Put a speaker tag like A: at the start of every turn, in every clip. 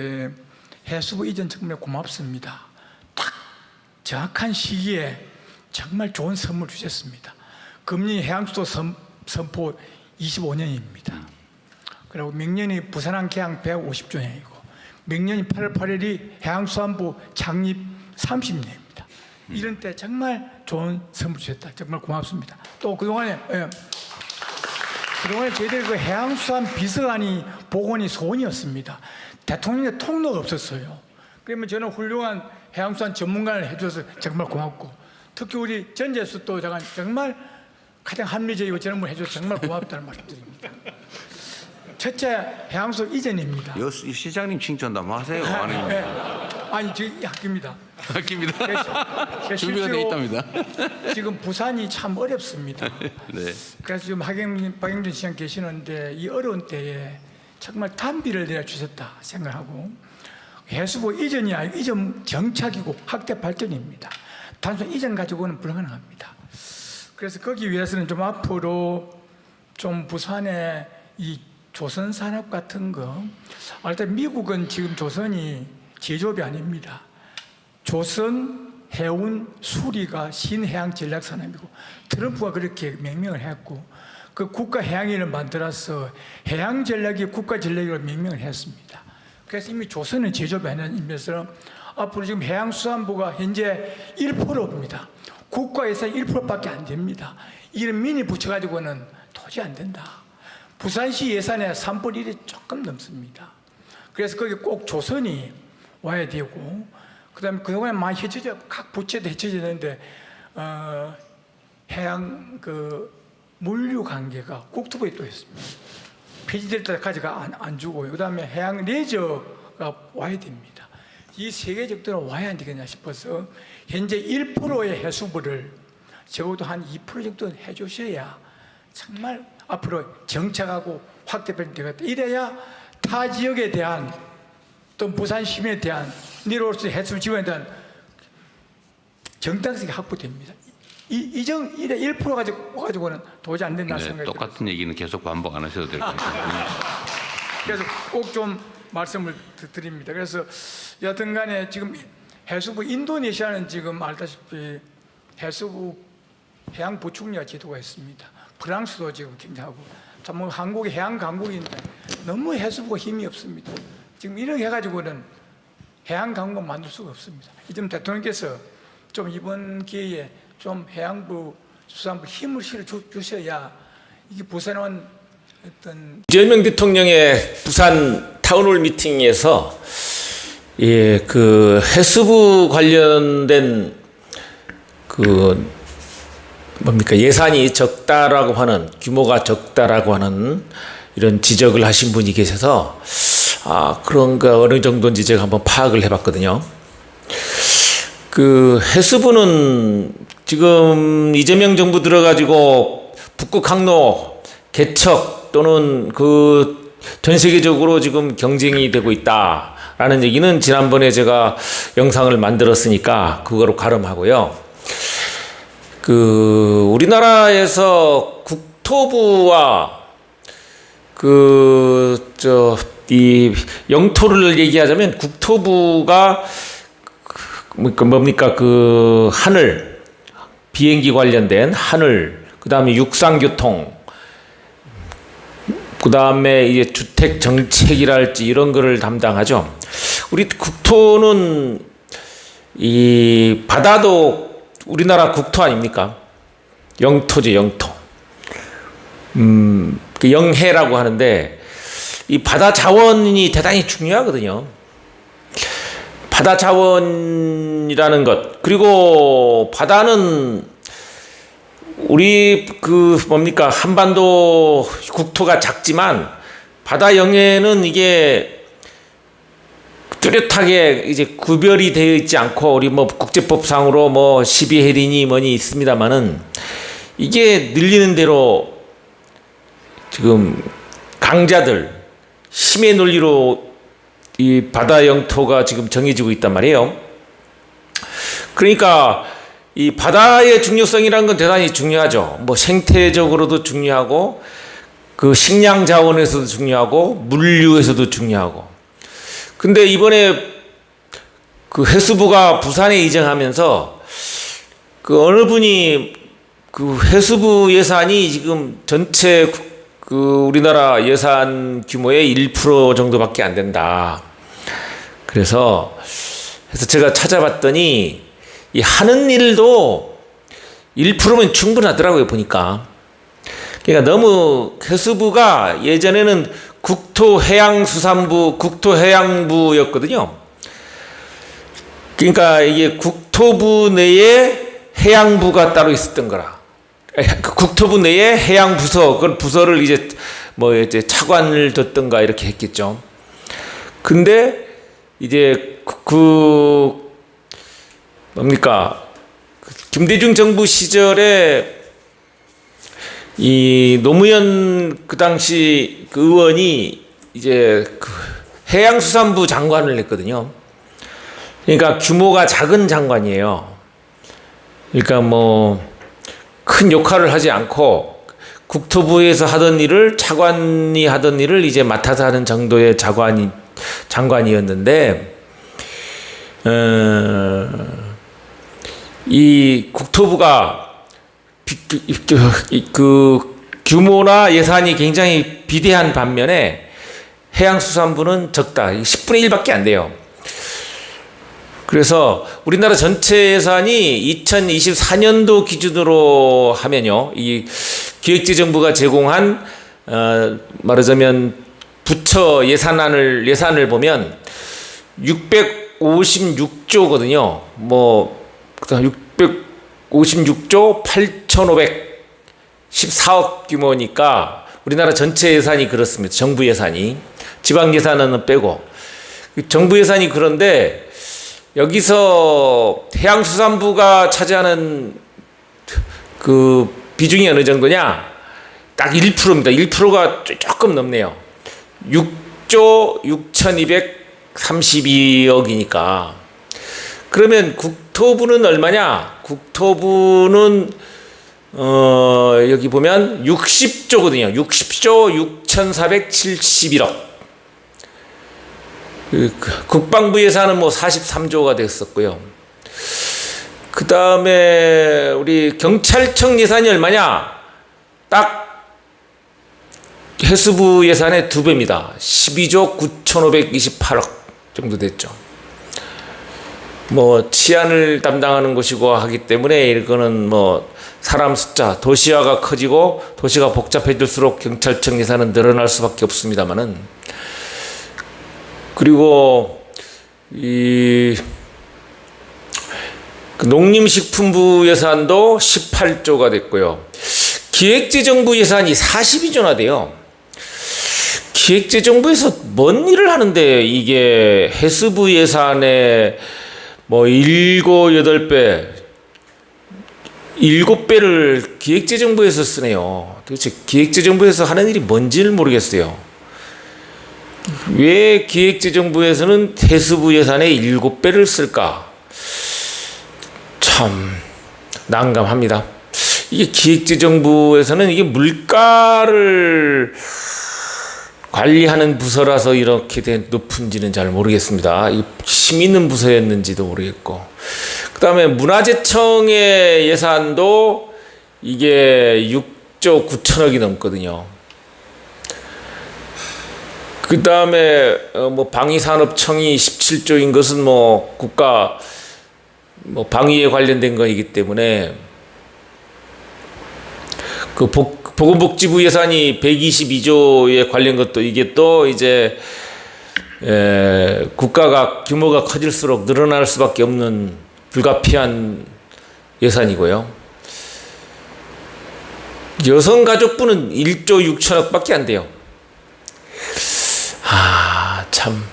A: 하는데 해수부 이전 정말 고맙습니다. 딱 정확한 시기에 정말 좋은 선물 주셨습니다. 금년이 해양수도 선포 25년입니다. 그리고明년이 부산항 개항 150주년이고明년이 8월 8일이 해양수산부 창립 30년입니다. 이런 때 정말 좋은 선물 주셨다. 정말 고맙습니다. 또 그동안에 저희들 그 해양수산 비서관이 복원이 소원이었습니다. 대통령의 통로가 없었어요. 그러면 저는 훌륭한 해양수산 전문가를 해줘서 정말 고맙고, 특히 우리 전재수 또 정말 가장 합리적이고 저런 분 해줘서 정말 고맙다는 말씀드립니다. 첫째, 해양수 이전입니다.
B: 시장님 칭찬도 한번 하세요.
A: 아니, 저희 학교입니다.
B: 학교입니다. 준비가 돼 있답니다.
A: 지금 부산이 참 어렵습니다.
B: 네.
A: 그래서 지금 박영준 시장 계시는데 이 어려운 때에 정말 단비를 내려주셨다 생각하고, 해수부 이전이 아니고 이전 정착이고 확대 발전입니다. 단순 이전 가지고는 불가능합니다. 그래서 거기 위해서는 좀 앞으로 좀 부산에 이 조선 산업 같은 거, 일단 미국은 지금 조선이 제조업이 아닙니다. 조선, 해운, 수리가 신해양 전략 산업이고, 트럼프가 그렇게 명명을 했고, 그 국가 해양위를 만들어서 해양 전략이 국가 전략으로 명명을 했습니다. 그래서 이미 조선은 제조업이 아니라는 의미에서 앞으로 지금 해양수산부가 현재 1%입니다. 국가 예산 1%밖에 안 됩니다. 이런 미니 붙여가지고는 도저히 안 된다. 부산시 예산의 3분의 1이 조금 넘습니다. 그래서 거기 꼭 조선이 와야 되고, 그 다음에 그동안에 많이 헤쳐져, 각 부처도 헤쳐지는데, 해양 물류 관계가 국토부에 또 있습니다. 폐지될 때까지가 안 주고요. 그 다음에 해양 레저가 와야 됩니다. 이 세 개 정도는 와야 안 되겠냐 싶어서 현재 1%의 해수부를 적어도 한 2% 정도는 해주셔야 정말 앞으로 정착하고 확대되는 되겠다. 이래야 타 지역에 대한 또 부산 시민에 대한 내려올 수 있는 해수 지원에 대한 정당성이 확보됩니다. 이래 1% 가지고는 도저히 안 된다는 생각이 들어요.
B: 똑같은 얘기는 계속 반복 안 하셔도 될 것 같아요.
A: 그래서 꼭 좀 말씀을 드립니다. 그래서 여튼 간에 지금 해수부 인도네시아는 지금 알다시피 해수부 해양 보충력 제도가 있습니다. 프랑스도 지금 굉장하고, 참 한국이 해양 강국인데 너무 해수부가 힘이 없습니다. 지금 이렇게 해가지고는 해양 강국 만들 수가 없습니다. 이 점 대통령께서 좀 이번 기회에 좀 해양부, 수산부 힘을 실어 주셔야 이게 부산에 온 어떤
C: 이재명 대통령의 부산 타운홀 미팅에서 그 해수부 관련된 예산이 적다라고 하는, 규모가 적다라고 하는 이런 지적을 하신 분이 계셔서 그런가 어느 정도인지 제가 한번 파악을 해봤거든요. 그 해수부는 지금 이재명 정부 들어가지고 북극 항로 개척 또는 전 세계적으로 지금 경쟁이 되고 있다라는 얘기는 지난번에 제가 영상을 만들었으니까 그거로 가름하고요. 우리나라에서 국토부와 이 영토를 얘기하자면 국토부가 뭡니까? 하늘, 비행기 관련된 하늘, 그 다음에 육상교통, 그 다음에 이제 주택 정책이랄지 이런 거를 담당하죠. 우리 국토는 이 바다도 우리나라 국토 아닙니까? 영토죠, 영토. 그 영해라고 하는데 이 바다 자원이 대단히 중요하거든요. 바다 자원이라는 것, 그리고 바다는 우리 한반도 국토가 작지만 바다 영해는 이게 뚜렷하게 이제 구별이 되어 있지 않고, 우리 국제법상으로 12해리니 뭐니 있습니다만은 이게 늘리는 대로 지금 강자들 힘의 논리로 이 바다 영토가 지금 정해지고 있단 말이에요. 그러니까 이 바다의 중요성이라는 건 대단히 중요하죠. 생태적으로도 중요하고, 그 식량 자원에서도 중요하고, 물류에서도 중요하고. 근데 이번에 그 해수부가 부산에 이전하면서 그 어느 분이 그 해수부 예산이 지금 전체 그 우리나라 예산 규모의 1% 정도밖에 안 된다. 그래서 제가 찾아봤더니 이 하는 일도 1%면 충분하더라고요, 보니까. 그러니까 너무 해수부가 예전에는 국토해양수산부, 국토해양부였거든요. 그러니까 이게 국토부 내에 해양부가 따로 있었던 거라. 국토부 내에 해양부서, 그 부서를 이제 뭐 이제 차관을 뒀던가 이렇게 했겠죠. 근데 이제 뭡니까? 김대중 정부 시절에 이 노무현 그 당시 그 의원이 이제 그 해양수산부 장관을 했거든요. 그러니까 규모가 작은 장관이에요. 그러니까 뭐 큰 역할을 하지 않고 국토부에서 하던 일을 차관이 하던 일을 이제 맡아서 하는 정도의 장관이었는데 이 국토부가 그 규모나 예산이 굉장히 비대한 반면에 해양수산부는 적다. 10분의 1밖에 안 돼요. 그래서 우리나라 전체 예산이 2024년도 기준으로 하면요, 이 기획재정부가 제공한 말하자면 부처 예산을 보면 656조거든요. 뭐 656조 8,514억 규모니까 우리나라 전체 예산이 그렇습니다. 정부 예산이. 지방 예산은 빼고. 정부 예산이 그런데 여기서 해양수산부가 차지하는 그 비중이 어느 정도냐? 딱 1%입니다. 1%가 조금 넘네요. 6조 6,232억이니까. 그러면 국토부는 얼마냐? 국토부는 여기 보면 60조거든요. 60조 6,471억. 국방부 예산은 뭐 43조가 됐었고요. 그 다음에 우리 경찰청 예산이 얼마냐? 딱 해수부 예산의 2배입니다. 12조 9,528억 정도 됐죠. 뭐 치안을 담당하는 곳이고 하기 때문에 이거는 뭐 사람 숫자, 도시화가 커지고 도시가 복잡해질수록 경찰청 예산은 늘어날 수밖에 없습니다만은, 그리고 이 농림식품부 예산도 18조가 됐고요. 기획재정부 예산이 42조나 돼요. 기획재정부에서 뭔 일을 하는데 이게 해수부 예산의 뭐 7, 8배, 7배를 기획재정부에서 쓰네요. 도대체 기획재정부에서 하는 일이 뭔지를 모르겠어요. 왜 기획재정부에서는 해수부 예산의 7배를 쓸까? 참 난감합니다. 이게 기획재정부에서는 이게 물가를 관리하는 부서라서 이렇게 된 높은지는 잘 모르겠습니다. 힘 있는 부서였는지도 모르겠고. 그 다음에 문화재청의 예산도 이게 6조 9천억이 넘거든요. 그 다음에 뭐 방위산업청이 17조인 것은 뭐 국가 뭐 방위에 관련된 거이기 때문에, 그 보건복지부 예산이 122조에 관련 것도 이게 또 이제 국가가 규모가 커질수록 늘어날 수밖에 없는 불가피한 예산이고요. 여성가족부는 1조 6천억밖에 안 돼요. 참.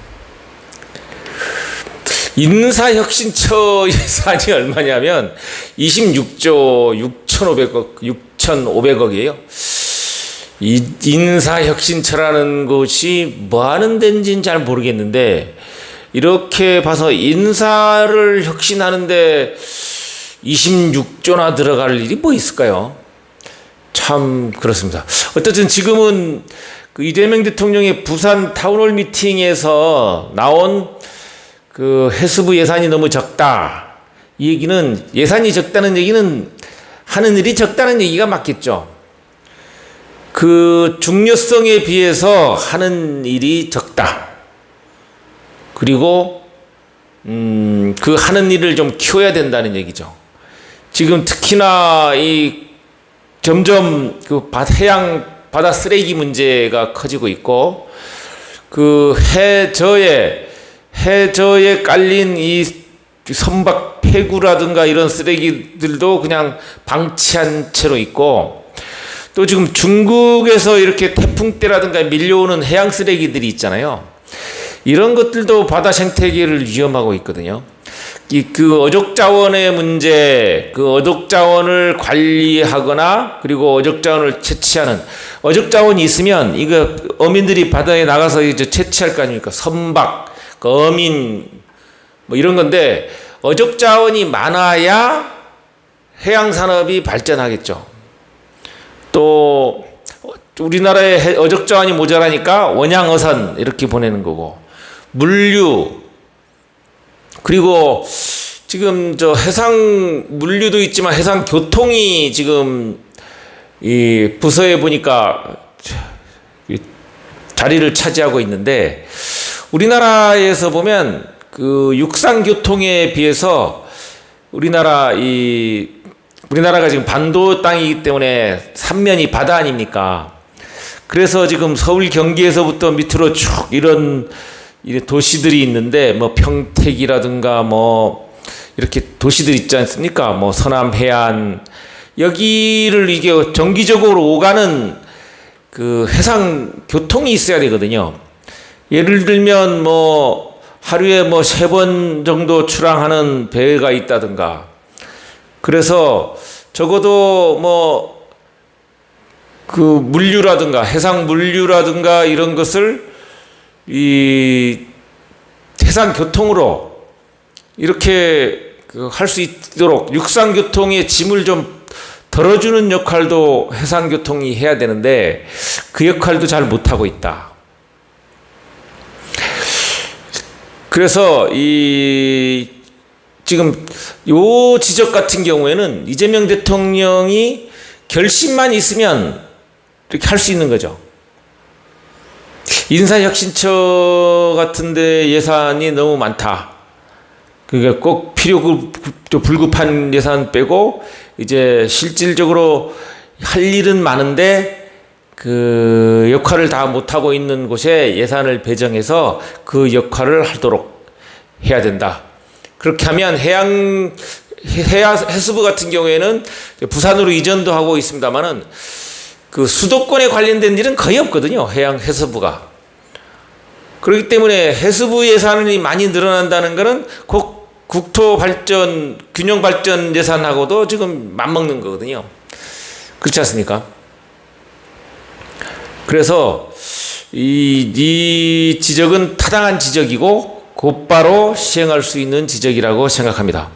C: 인사혁신처 예산이 얼마냐면 26조 6,500억이에요. 이 인사혁신처라는 것이 뭐 하는 데인지는 잘 모르겠는데, 이렇게 봐서 인사를 혁신하는데 26조나 들어갈 일이 뭐 있을까요? 참 그렇습니다. 어쨌든 지금은 그 이재명 대통령의 부산 타운홀 미팅에서 나온 그 해수부 예산이 너무 적다. 이 얘기는 예산이 적다는 얘기는 하는 일이 적다는 얘기가 맞겠죠. 그 중요성에 비해서 하는 일이 적다. 그리고 그 하는 일을 좀 키워야 된다는 얘기죠. 지금 특히나 이 점점 그 해양 바다 쓰레기 문제가 커지고 있고 그 해저에 깔린 이 선박 폐구라든가 이런 쓰레기들도 그냥 방치한 채로 있고 또 지금 중국에서 이렇게 태풍 때라든가 밀려오는 해양 쓰레기들이 있잖아요. 이런 것들도 바다 생태계를 위험하고 있거든요. 그 어족자원의 문제, 그 어족자원을 관리하거나 그리고 어족자원을 채취하는 어족자원이 있으면 이거 어민들이 바다에 나가서 이제 채취할 거 아닙니까? 선박, 그 어민 뭐 이런 건데 어족자원이 많아야 해양 산업이 발전하겠죠. 또 우리나라에 어족자원이 모자라니까 원양어선 이렇게 보내는 거고 물류 그리고 지금 저 해상 물류도 있지만 해상 교통이 지금 이 부서에 보니까 자리를 차지하고 있는데 우리나라에서 보면 그 육상 교통에 비해서 우리나라가 지금 반도 땅이기 때문에 삼면이 바다 아닙니까? 그래서 지금 서울 경기에서부터 밑으로 쭉 이런 도시들이 있는데 뭐 평택이라든가 뭐 이렇게 도시들 있지 않습니까? 뭐 서남 해안 여기를 이게 정기적으로 오가는 그 해상 교통이 있어야 되거든요. 예를 들면 뭐 하루에 뭐 3번 정도 출항하는 배가 있다든가 그래서 적어도 뭐 그 물류라든가 해상 물류라든가 이런 것을 이 해상 교통으로 이렇게 할 수 있도록 육상 교통의 짐을 좀 덜어주는 역할도 해상 교통이 해야 되는데 그 역할도 잘 못하고 있다. 그래서 지금 요 지적 같은 경우에는 이재명 대통령이 결심만 있으면 이렇게 할 수 있는 거죠. 인사혁신처 같은데 예산이 너무 많다. 그러니까 꼭 불급한 예산 빼고 이제 실질적으로 할 일은 많은데 그 역할을 다 못하고 있는 곳에 예산을 배정해서 그 역할을 하도록 해야 된다. 그렇게 하면 해수부 같은 경우에는 부산으로 이전도 하고 있습니다만은 그 수도권에 관련된 일은 거의 없거든요. 해양 해수부가. 그렇기 때문에 해수부 예산이 많이 늘어난다는 것은 국토 발전, 균형 발전 예산하고도 지금 맞먹는 거거든요. 그렇지 않습니까? 그래서 이 지적은 타당한 지적이고 곧바로 시행할 수 있는 지적이라고 생각합니다.